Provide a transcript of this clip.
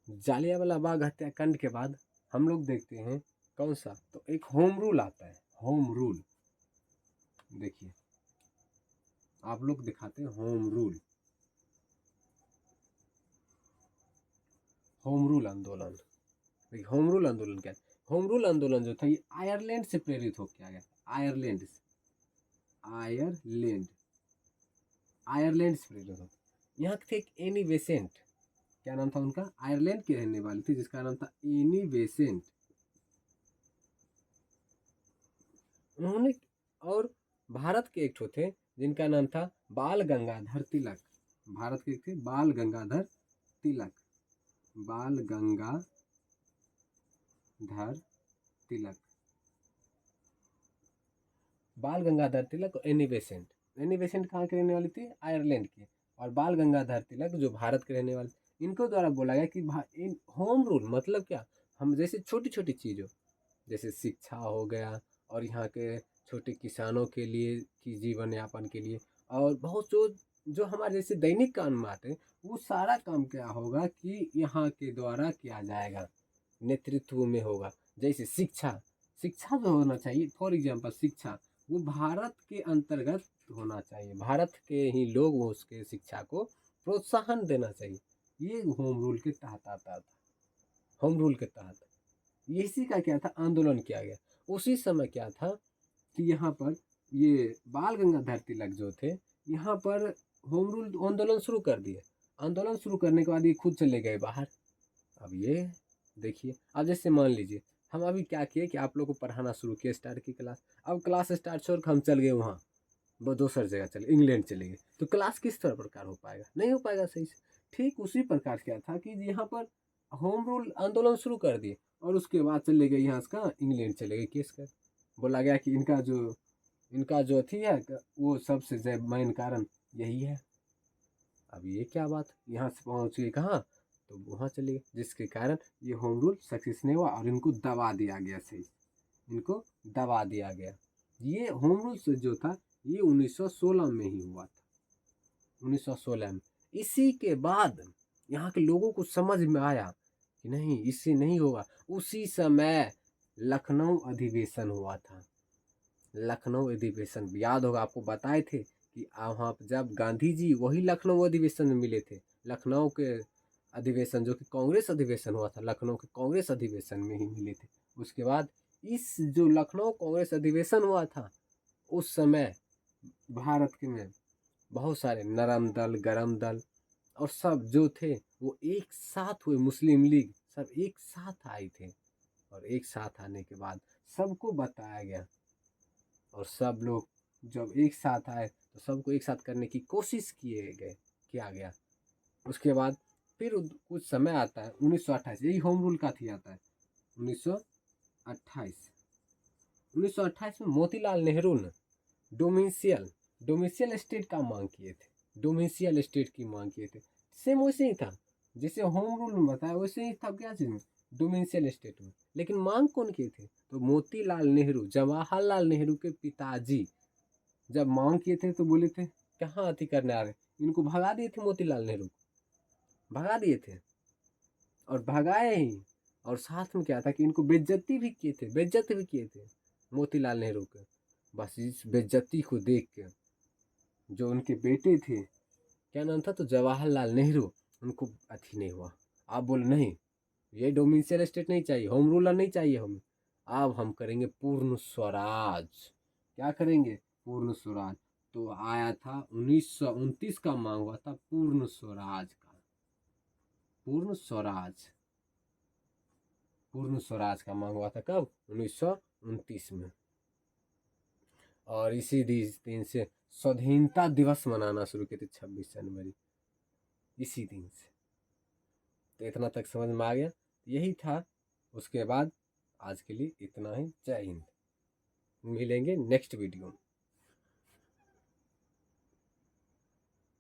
जालियांवाला बाग हत्याकांड के बाद हम लोग देखते हैं कौन सा, तो एक होम रूल आता है। होम रूल देखिए, आप लोग दिखाते हैं होम रूल। होम रूल आंदोलन, देखिए होम रूल आंदोलन क्या है। होम रूल आंदोलन जो था ये आयरलैंड से प्रेरित होकर आ गया। आयरलैंड से, आयरलैंड आयरलैंड से प्रेरित हो। यहाँ थे एक एनी बेसेंट, क्या नाम था उनका, आयरलैंड की रहने वाली थी जिसका नाम था एनी बेसेंट। उन्होंने, और भारत के एक ठो थे जिनका नाम था बाल गंगाधर तिलक। भारत के एक थे बाल गंगाधर तिलक, बाल गंगाधर तिलक, बाल गंगाधर तिलक और एनी बेसेंट। एनी बेसेंट कहाँ की रहने वाली थी, आयरलैंड की, और बाल गंगाधर तिलक जो भारत के रहने वाले, इनको द्वारा बोला गया कि होम रूल मतलब क्या, हम जैसे छोटी छोटी चीज़ों, जैसे शिक्षा हो गया, और यहाँ के छोटे किसानों के लिए की जीवन यापन के लिए, और बहुत जो हमारे जैसे दैनिक काम में आते हैं, वो सारा काम क्या होगा कि यहाँ के द्वारा किया जाएगा, नेतृत्व में होगा। जैसे शिक्षा, शिक्षा जो होना चाहिए, फॉर एग्जाम्पल शिक्षा, वो भारत के अंतर्गत होना चाहिए, भारत के ही लोग उसके शिक्षा को प्रोत्साहन देना चाहिए। ये होम रूल के तहत आता था। होम रूल के तहत इसी का क्या था, आंदोलन किया गया। उसी समय क्या था कि यहाँ पर ये बाल गंगाधर तिलक जो थे, यहाँ पर होम रूल आंदोलन शुरू कर दिए। आंदोलन शुरू करने के बाद ये खुद चले गए बाहर। अब ये देखिए, अब जैसे मान लीजिए हम अभी क्या किए कि आप लोग को पढ़ाना शुरू किए, स्टार्ट की क्लास। अब क्लास स्टार्ट छोड़ हम चल गए वहाँ, वो दूसर जगह चले, इंग्लैंड चले गए, तो क्लास किस तरह प्रकार हो पाएगा, नहीं हो पाएगा सही से। ठीक उसी प्रकार क्या था कि यहाँ पर होम रूल आंदोलन शुरू कर दिए, और उसके बाद चले गए यहाँ से, इंग्लैंड चले गए केस कर। बोला गया कि इनका जो थी है वो सबसे मेन कारण यही है। अब ये क्या बात, यहाँ से पहुँच गए कहाँ, तो वहाँ चले गए, जिसके कारण ये होम रूल सक्सेस नहीं हुआ और इनको दबा दिया गया। सही, इनको दबा दिया गया। ये होम रूल जो था ये 1916 में ही हुआ था, 1916 में। इसी के बाद यहाँ के लोगों को समझ में आया कि नहीं, इससे नहीं होगा। उसी समय लखनऊ अधिवेशन हुआ था। लखनऊ अधिवेशन याद होगा आपको, बताए थे कि वहाँ जब गांधी जी वही लखनऊ अधिवेशन में मिले थे। लखनऊ के अधिवेशन जो कि कांग्रेस अधिवेशन हुआ था, लखनऊ के कांग्रेस अधिवेशन में ही मिले थे। उसके बाद इस जो लखनऊ कांग्रेस अधिवेशन हुआ था, उस समय भारत के में बहुत सारे नरम दल, गरम दल और सब जो थे वो एक साथ हुए। मुस्लिम लीग सब एक साथ आए थे, और एक साथ आने के बाद सबको बताया गया, और सब लोग जब एक साथ आए तो सबको एक साथ करने की कोशिश किया गया। उसके बाद फिर कुछ समय आता है 1928, यही होम रूल का थी आता है 1928। 1928 में मोतीलाल नेहरू ने डोमिशियल स्टेट का मांग किए थे, डोमिशियल स्टेट की मांग किए थे। सेम वैसे ही था जैसे होम रूल में बताया, वैसे ही था क्या चीज में, डोमिशियल स्टेट में। लेकिन मांग कौन किए थे, तो मोतीलाल नेहरू, जवाहरलाल नेहरू के पिताजी जब मांग किए थे तो बोले थे कहाँ अति करने आ रहे, इनको भगा दिए थे, मोतीलाल नेहरू भगा दिए थे, और भगाए ही। और साथ में क्या था कि इनको बेइज्जती भी किए थे, बेइज्जत भी किए थे मोतीलाल नेहरू के। बस इस बेइज्जती को देख के जो उनके बेटे थे, क्या नाम था, तो जवाहरलाल नेहरू, उनको अथी नहीं हुआ। आप बोले नहीं, ये डोमिशियल स्टेट नहीं चाहिए, होम रूलर नहीं चाहिए हमें, अब हम करेंगे पूर्ण स्वराज। क्या करेंगे, पूर्ण स्वराज। तो आया था 1929 का मांग हुआ था पूर्ण स्वराज का, पूर्ण स्वराज, पूर्ण स्वराज का मांग हुआ था कब, 1929 में। और इसी दिन से स्वाधीनता दिवस मनाना शुरू किए थे, 26 जनवरी, इसी दिन से। तो इतना तक समझ में आ गया, यही था। उसके बाद आज के लिए इतना ही। जय हिंद। मिलेंगे नेक्स्ट वीडियो में।